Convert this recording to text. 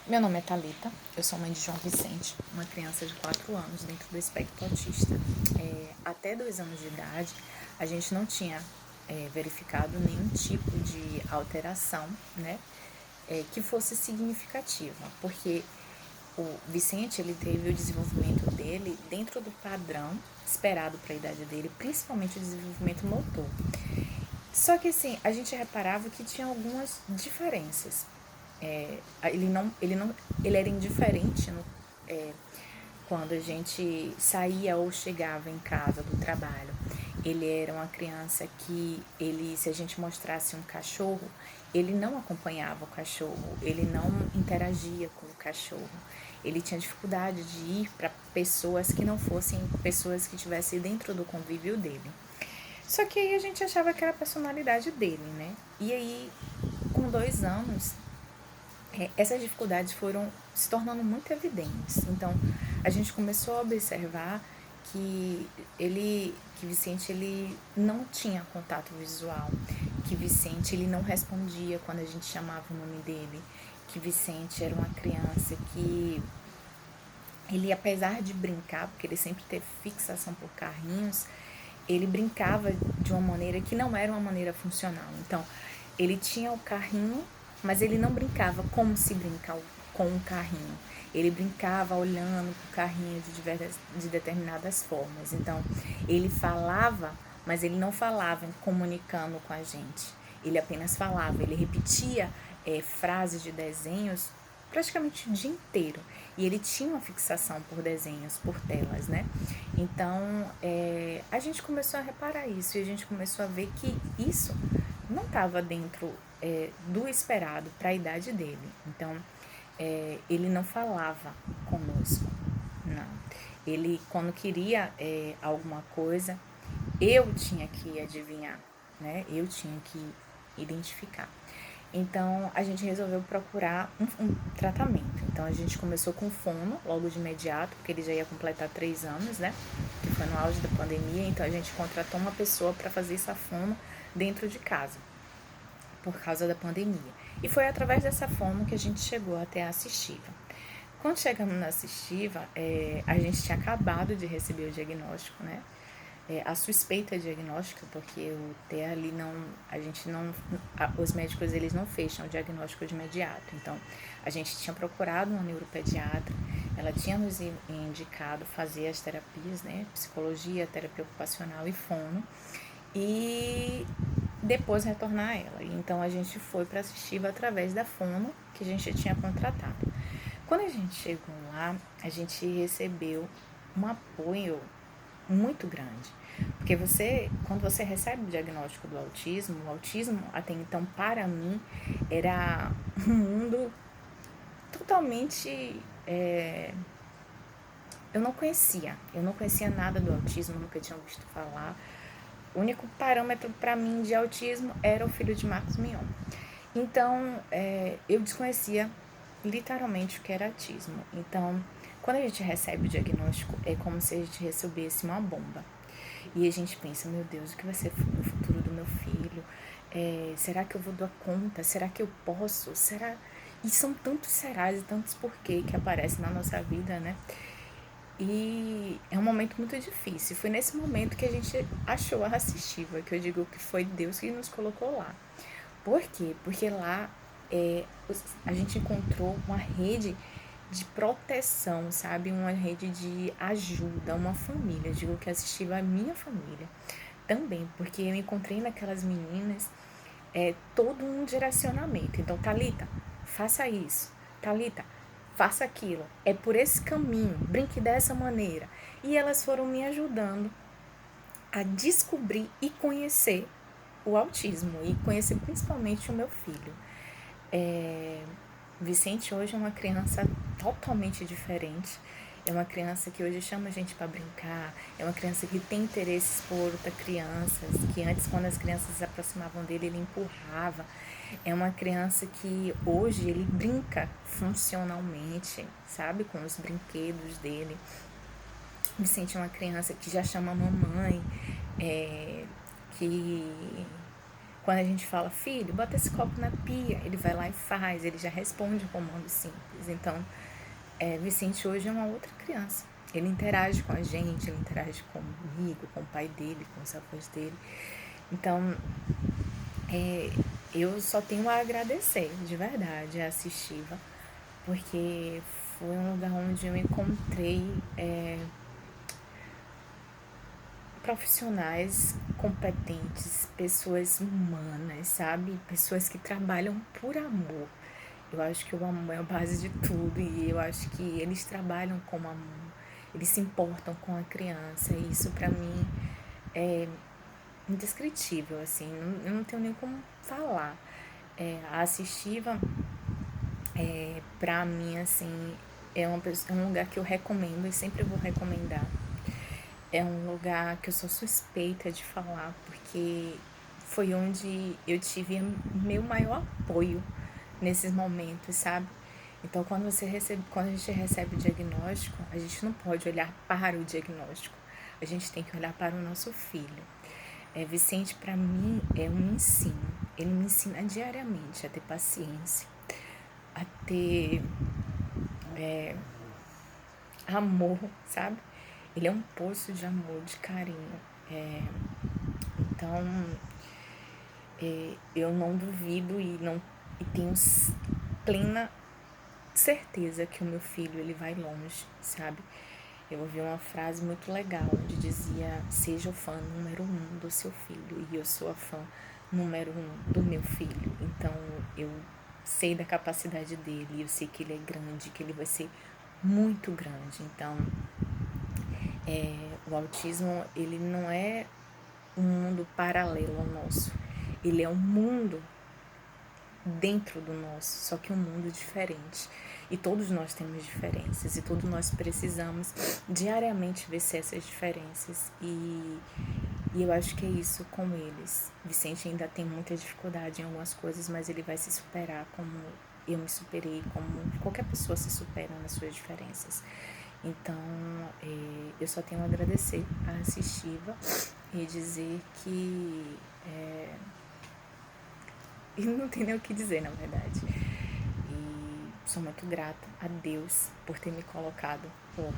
Meu nome é Thalita, eu sou mãe de João Vicente, uma criança de 4 anos dentro do espectro autista. Até 2 anos de idade, a gente não tinha verificado nenhum tipo de alteração, né, que fosse significativa, porque o Vicente ele teve o desenvolvimento dele dentro do padrão esperado para a idade dele, principalmente o desenvolvimento motor. Só que assim, a gente reparava que tinha algumas diferenças. Ele era indiferente quando a gente saía ou chegava em casa do trabalho. Ele era uma criança que se a gente mostrasse um cachorro, ele não acompanhava o cachorro, ele não interagia com o cachorro. Ele tinha dificuldade de ir para pessoas que não fossem pessoas que estivessem dentro do convívio dele. Só que aí a gente achava que era a personalidade dele, né? E aí, com 2 anos, essas dificuldades foram se tornando muito evidentes. Então, a gente começou a observar que Vicente ele não tinha contato visual, que Vicente ele não respondia quando a gente chamava o nome dele, que Vicente era uma criança que ele, apesar de brincar, porque ele sempre teve fixação por carrinhos, ele brincava de uma maneira que não era uma maneira funcional. Então, ele tinha o carrinho, mas ele não brincava como se brinca com um carrinho. Ele brincava olhando para o carrinho de determinadas formas. Então, ele falava, mas ele não falava comunicando com a gente. Ele apenas falava, ele repetia frases de desenhos praticamente o dia inteiro. E ele tinha uma fixação por desenhos, por telas, né? Então, a gente começou a reparar isso e a gente começou a ver que isso não estava dentro do esperado para a idade dele. Então, ele não falava conosco, não. Ele, quando queria alguma coisa, eu tinha que adivinhar, né? Eu tinha que identificar. Então, a gente resolveu procurar um tratamento. Então, a gente começou com fono, logo de imediato, porque ele já ia completar 3 anos, né? Que foi no auge da pandemia. Então, a gente contratou uma pessoa para fazer essa fono dentro de casa, por causa da pandemia. E foi através dessa fono que a gente chegou até a assistiva. Quando chegamos na assistiva, a gente tinha acabado de receber o diagnóstico, né? A suspeita diagnóstica, porque o TEA ali não, a gente não, os médicos eles não fecham o diagnóstico de imediato. Então, a gente tinha procurado uma neuropediatra, ela tinha nos indicado fazer as terapias, né, psicologia, terapia ocupacional e fono, e depois retornar a ela. Então, a gente foi para assistiva através da fono que a gente tinha contratado. Quando a gente chegou lá, a gente recebeu um apoio muito grande. Porque quando você recebe o diagnóstico do autismo, o autismo até então para mim era um mundo totalmente eu não conhecia nada do autismo, nunca tinha ouvido falar. O único parâmetro para mim de autismo era o filho de Marcos Mion. Então, eu desconhecia literalmente o que era autismo. Então, quando a gente recebe o diagnóstico, é como se a gente recebesse uma bomba. E a gente pensa, meu Deus, o que vai ser o futuro do meu filho? Será que eu vou dar conta? Será que eu posso? Será? E são tantos serás e tantos porquê que aparecem na nossa vida, né? E é um momento muito difícil. Foi nesse momento que a gente achou a assistiva, que eu digo que foi Deus que nos colocou lá. Por quê? Porque lá a gente encontrou uma rede de proteção, sabe? Uma rede de ajuda, uma família. Eu digo que assistiva a minha família também, porque eu encontrei naquelas meninas todo um direcionamento. Então, Thalita, faça isso. Thalita, faça aquilo. É por esse caminho, brinque dessa maneira. E elas foram me ajudando a descobrir e conhecer o autismo e conhecer principalmente o meu filho. Vicente hoje é uma criança totalmente diferente. É uma criança que hoje chama a gente para brincar. É uma criança que tem interesses por outras crianças, que antes, quando as crianças se aproximavam dele, ele empurrava. É uma criança que hoje ele brinca funcionalmente, sabe? Com os brinquedos dele. Vicente é uma criança que já chama a mamãe, que Quando a gente fala, filho, bota esse copo na pia, ele vai lá e faz, ele já responde um comando simples. Então, Vicente hoje é uma outra criança. Ele interage com a gente, ele interage comigo, com o pai dele, com os avós dele. Então, eu só tenho a agradecer, de verdade, a Assistiva, porque foi um lugar onde eu encontrei profissionais competentes, pessoas humanas, sabe? Pessoas que trabalham por amor. Eu acho que o amor é a base de tudo e eu acho que eles trabalham com amor, eles se importam com a criança e isso pra mim é indescritível, assim, eu não tenho nem como falar. A Assistiva, pra mim, assim, é um lugar que eu recomendo e sempre vou recomendar. É um lugar que eu sou suspeita de falar, porque foi onde eu tive meu maior apoio nesses momentos, sabe? Então, quando a gente recebe o diagnóstico, a gente não pode olhar para o diagnóstico, a gente tem que olhar para o nosso filho. Vicente, para mim, é um ensino. Ele me ensina diariamente a ter paciência, a ter amor, sabe? Ele é um poço de amor, de carinho. Então, eu não duvido e tenho plena certeza que o meu filho ele vai longe, sabe? Eu ouvi uma frase muito legal onde dizia: seja o fã número 1 do seu filho, e eu sou a fã número 1 do meu filho. Então eu sei da capacidade dele, eu sei que ele é grande, que ele vai ser muito grande. Então o autismo ele não é um mundo paralelo ao nosso, ele é um mundo dentro do nosso, só que um mundo diferente. E todos nós temos diferenças e todos nós precisamos diariamente vencer essas diferenças. E eu acho que é isso com eles. Vicente ainda tem muita dificuldade em algumas coisas, mas ele vai se superar como eu me superei, como qualquer pessoa se supera nas suas diferenças. Então, eu só tenho a agradecer a Assistiva e dizer que e não tem nem o que dizer, na verdade. E sou muito grata a Deus por ter me colocado lá.